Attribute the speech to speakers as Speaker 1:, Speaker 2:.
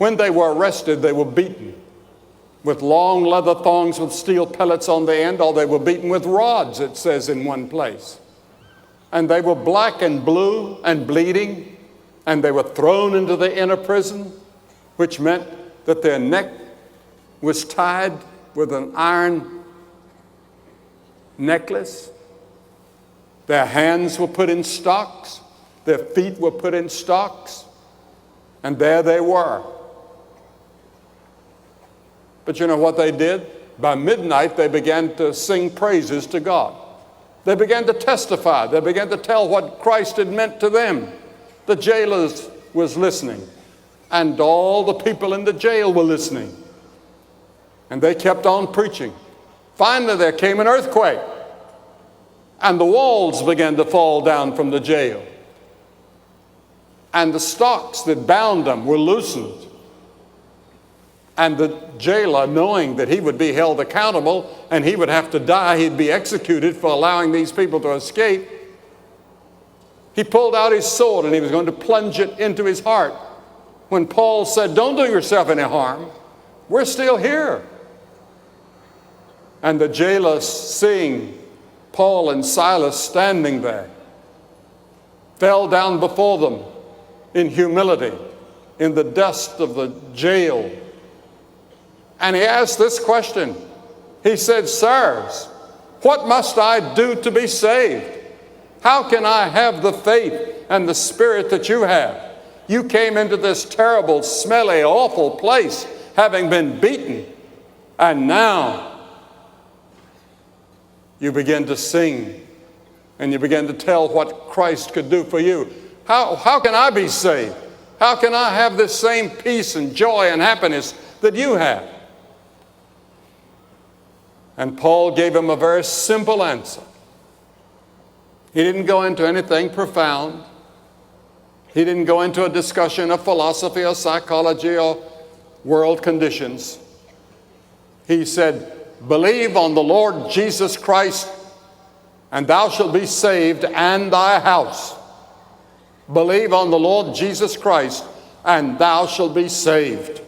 Speaker 1: When they were arrested, they were beaten with long leather thongs with steel pellets on the end, or they were beaten with rods, it says in one place. And they were black and blue and bleeding, and they were thrown into the inner prison, which meant that their neck was tied with an iron necklace. Their hands were put in stocks. Their feet were put in stocks. And there they were. But you know what they did? By midnight, they began to sing praises to God. They began to testify. They began to tell what Christ had meant to them. The jailers was listening, and all the people in the jail were listening. And they kept on preaching. Finally, there came an earthquake, and the walls began to fall down from the jail. And the stocks that bound them were loosened. And the jailer, knowing that he would be held accountable and he would have to die, he'd be executed for allowing these people to escape, he pulled out his sword and he was going to plunge it into his heart. When Paul said, "Don't do yourself any harm. We're still here." And the jailer, seeing Paul and Silas standing there, fell down before them in humility in the dust of the jail. And he asked this question. He said, "Sirs, what must I do to be saved? How can I have the faith and the spirit that you have? You came into this terrible, smelly, awful place, having been beaten, and now you begin to sing and you begin to tell what Christ could do for you. How can I be saved? How can I have this same peace and joy and happiness that you have?" And Paul gave him a very simple answer. He didn't go into anything profound. He didn't go into a discussion of philosophy or psychology or world conditions. He said, "Believe on the Lord Jesus Christ, and thou shalt be saved and thy house." Believe on the Lord Jesus Christ, and thou shalt be saved.